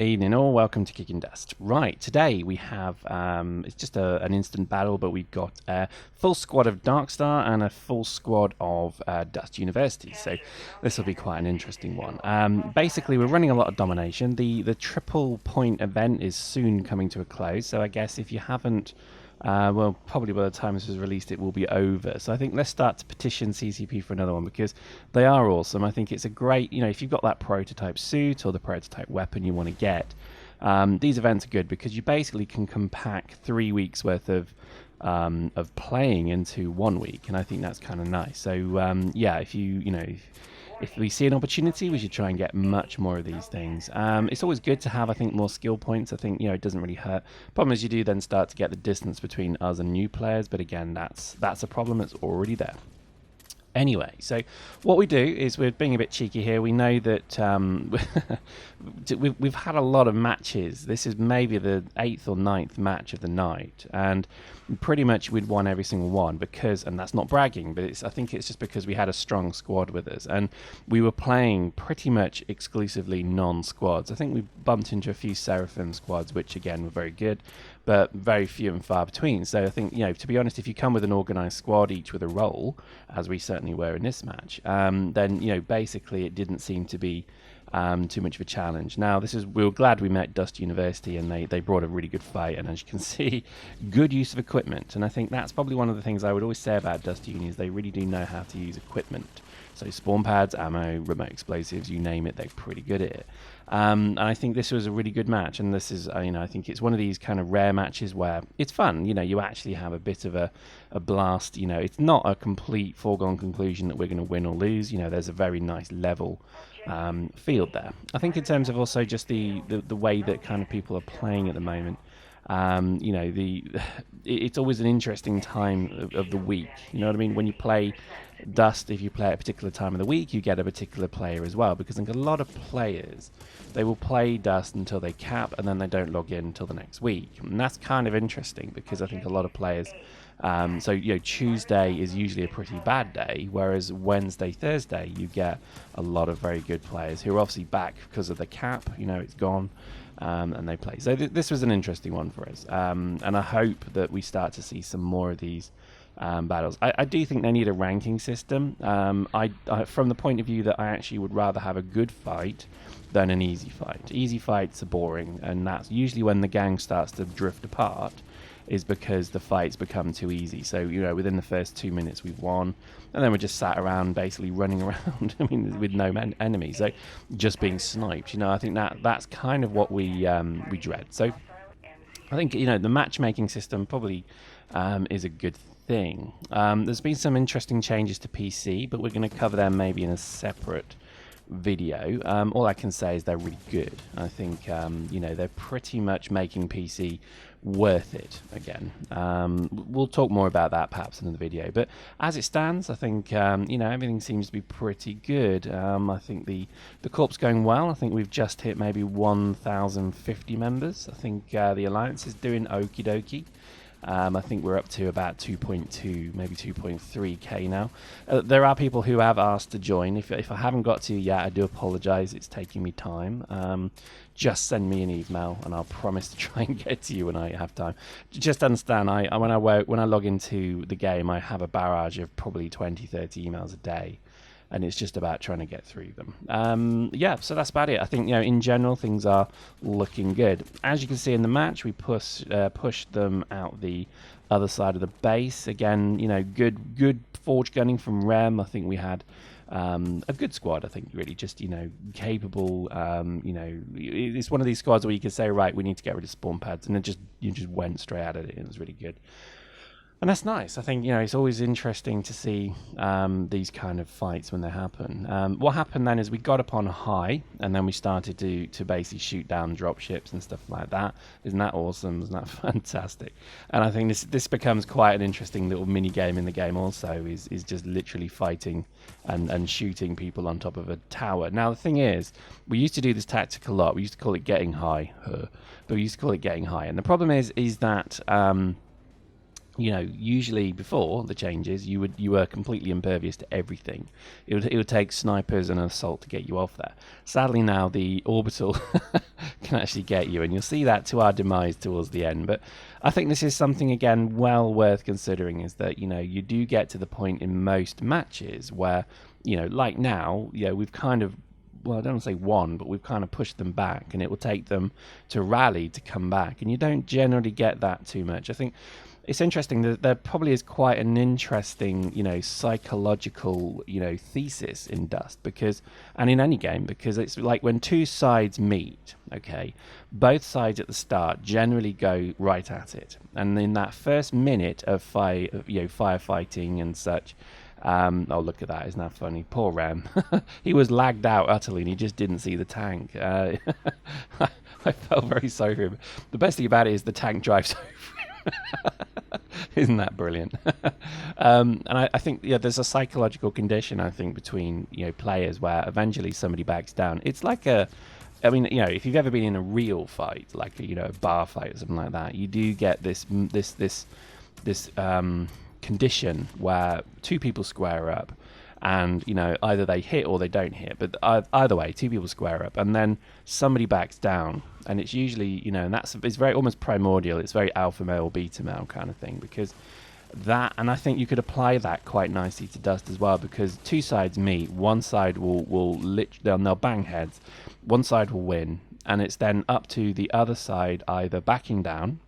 Evening all, welcome to Kicking Dust. Right, today we have, it's just an instant battle, but we've got a full squad of Darkstar and a full squad of Dust University, so this will be quite an interesting one. Basically, we're running a lot of domination. The triple point event is soon coming to a close, so I guess if you haven't, well, probably by the time this is released, it will be over. So I think let's start to petition CCP for another one because they are awesome. I think it's a great, if you've got that prototype suit or the prototype weapon you want to get, these events are good because you basically can compact 3 weeks worth of playing into 1 week, and I think that's kind of nice. So yeah, if we see an opportunity, we should try and get much more of these things. It's always good to have, I think, more skill points. I think, it doesn't really hurt. Problem is you do then start to get the distance between us and new players, but again, that's a problem that's already there. Anyway, so what we do is we're being a bit cheeky here. We know that we've had a lot of matches. This is maybe the 8th or 9th match of the night, and pretty much we'd won every single one because, and that's not bragging, but I think it's just because we had a strong squad with us, and we were playing pretty much exclusively non-squads. I think we bumped into a few Seraphim squads, which again were very good, but very few and far between. So I think, to be honest, if you come with an organised squad, each with a role, as we certainly were in this match, then, basically it didn't seem to be too much of a challenge. Now, we were glad we met Dust University, and they brought a really good fight, and as you can see, good use of equipment. And I think that's probably one of the things I would always say about Dust Uni is they really do know how to use equipment. So spawn pads, ammo, remote explosives, you name it, they're pretty good at it. And I think this was a really good match, and this is, I think it's one of these kind of rare matches where it's fun. You actually have a bit of a blast. It's not a complete foregone conclusion that we're going to win or lose. There's a very nice level field there. I think in terms of also just the way that kind of people are playing at the moment, it's always an interesting time of the week. You know what I mean? When you play Dust, if you play at a particular time of the week, you get a particular player as well, because I think a lot of players, they will play Dust until they cap and then they don't log in until the next week, and that's kind of interesting because I think a lot of players, Tuesday is usually a pretty bad day, whereas Wednesday, Thursday, you get a lot of very good players who are obviously back because of the cap, it's gone, and they play. So this was an interesting one for us, and I hope that we start to see some more of these battles. I do think they need a ranking system. I from the point of view that I actually would rather have a good fight than an easy fight. Easy fights are boring, and that's usually when the gang starts to drift apart, is because the fights become too easy. So, within the first 2 minutes we've won, and then we're just sat around basically running around, with no enemies, so just being sniped. I think that's kind of what we dread. So I think, the matchmaking system probably is a good thing. There's been some interesting changes to PC, but we're going to cover them maybe in a separate video. All I can say is they're really good. I think they're pretty much making PC worth it again. We'll talk more about that perhaps in the video, but as it stands, I think everything seems to be pretty good. I think the corp's going well. I think we've just hit maybe 1,050 members. I think the Alliance is doing okie dokie. I think we're up to about 2.2, maybe 2.3k now. There are people who have asked to join. If I haven't got to yet, I do apologise. It's taking me time. Just send me an email, and I'll promise to try and get to you when I have time. Just understand, when I log into the game, I have a barrage of probably 20, 30 emails a day, and it's just about trying to get through them. Yeah, so that's about it. I think, in general, things are looking good. As you can see in the match, we pushed them out the other side of the base. Again, good forge gunning from Rem. I think we had a good squad. I think really just, capable. It's one of these squads where you could say, right, we need to get rid of spawn pads, and you just went straight at it. It was really good. And that's nice. I think, it's always interesting to see these kind of fights when they happen. What happened then is we got up on high, and then we started to basically shoot down dropships and stuff like that. Isn't that awesome? Isn't that fantastic? And I think this becomes quite an interesting little mini game in the game also, is just literally fighting and shooting people on top of a tower. Now, the thing is, we used to do this tactic a lot. We used to call it getting high, but we used to call it getting high. And the problem is that you know, usually before the changes, you were completely impervious to everything. It would take snipers and an assault to get you off there. Sadly, now the orbital can actually get you, and you'll see that to our demise towards the end. But I think this is something again well worth considering, is that, you know, you do get to the point in most matches where, you know, like now, you know, we've kind of, well, I don't want to say won, but we've kind of pushed them back, and it will take them to rally to come back, and you don't generally get that too much. I think it's interesting that there probably is quite an interesting, you know, psychological, you know, thesis in Dust, because, and in any game, because it's like when two sides meet, okay, both sides at the start generally go right at it, and in that first minute of firefighting and such. Oh, look at that! Isn't that funny? Poor Ram. He was lagged out utterly, and he just didn't see the tank. I felt very sorry for him. The best thing about it is the tank drives over. Isn't that brilliant? And I think, yeah, there's a psychological condition, I think, between, you know, players where eventually somebody backs down. It's like a, I mean, you know, if you've ever been in a real fight, like a, you know, a bar fight or something like that, you do get this condition where two people square up, and, you know, either they hit or they don't hit, but either way, two people square up, and then somebody backs down, and it's usually, you know, and it's very almost primordial. It's very alpha male, beta male kind of thing, because that, and I think you could apply that quite nicely to Dust as well, because two sides meet, one side they'll bang heads, one side will win, and it's then up to the other side either backing down,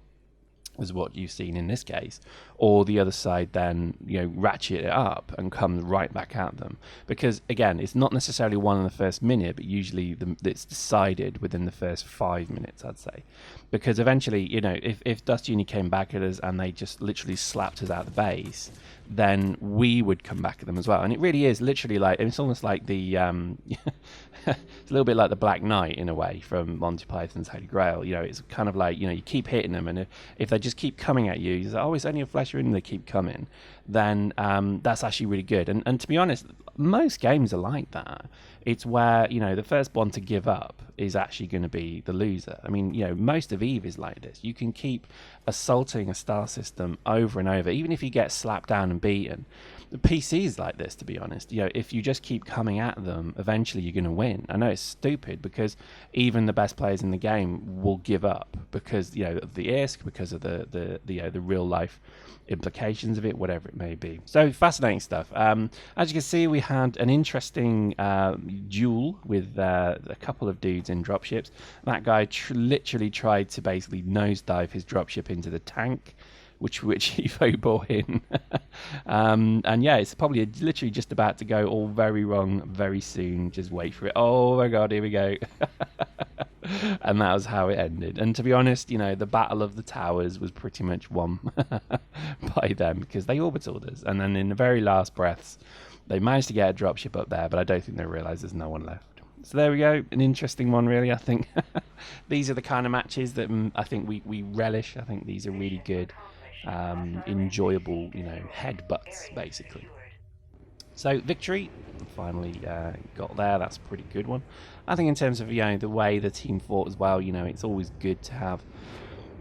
is what you've seen in this case, or the other side then, you know, ratchet it up and come right back at them. Because again, it's not necessarily won in the first minute, but usually it's decided within the first 5 minutes, I'd say. Because eventually, you know, if Dust Uni came back at us and they just literally slapped us out the base, then we would come back at them as well. And it really is literally like, it's almost like the it's a little bit like the Black Knight in a way from Monty Python's Holy Grail. You know, it's kind of like, you know, you keep hitting them, and if they just keep coming at you, you say, oh, it's only a flesh wound, and they keep coming, then that's actually really good. And to be honest, most games are like that. It's where, you know, the first one to give up is actually going to be the loser. I mean, you know, most of EVE is like this. You can keep assaulting a star system over and over, even if you get slapped down and beaten. The PC is like this, to be honest. You know, if you just keep coming at them, eventually you're going to win. I know it's stupid, because even the best players in the game will give up because, you know, of the ISK, because of the real life implications of it, whatever it may be. So fascinating stuff. As you can see, we had an interesting duel with a couple of dudes in dropships. That guy literally tried to basically nosedive his dropship into the tank, which Evo bore in. And yeah, it's probably literally just about to go all very wrong very soon. Just wait for it. Oh my god, here we go. And that was how it ended. And to be honest, you know, the Battle of the Towers was pretty much won by them, because they orbitaled us. And then in the very last breaths, they managed to get a dropship up there, but I don't think they realised there's no one left. So there we go, an interesting one really, I think. These are the kind of matches that I think we relish. I think these are really good, enjoyable, you know, headbutts, basically. So victory, finally got there. That's a pretty good one. I think in terms of, you know, the way the team fought as well, you know, it's always good to have.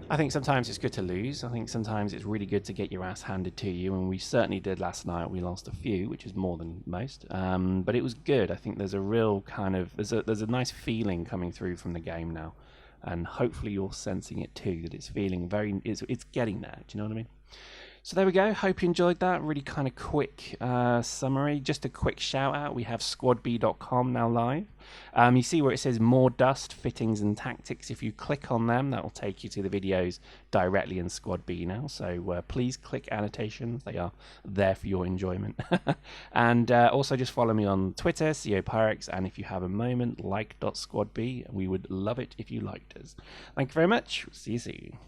I think sometimes it's good to lose. I think sometimes it's really good to get your ass handed to you, and we certainly did last night. We lost a few, which is more than most, but it was good. I think there's a real kind of there's a nice feeling coming through from the game now, and hopefully you're sensing it too. That it's feeling it's getting there. Do you know what I mean? So there we go. Hope you enjoyed that. Really kind of quick summary. Just a quick shout out. We have squadb.com now live. You see where it says more Dust, fittings and tactics. If you click on them, that will take you to the videos directly in SquadB now. So please click annotations. They are there for your enjoyment. And also just follow me on Twitter, COPyrex. And if you have a moment, like.squadb. We would love it if you liked us. Thank you very much. See you soon.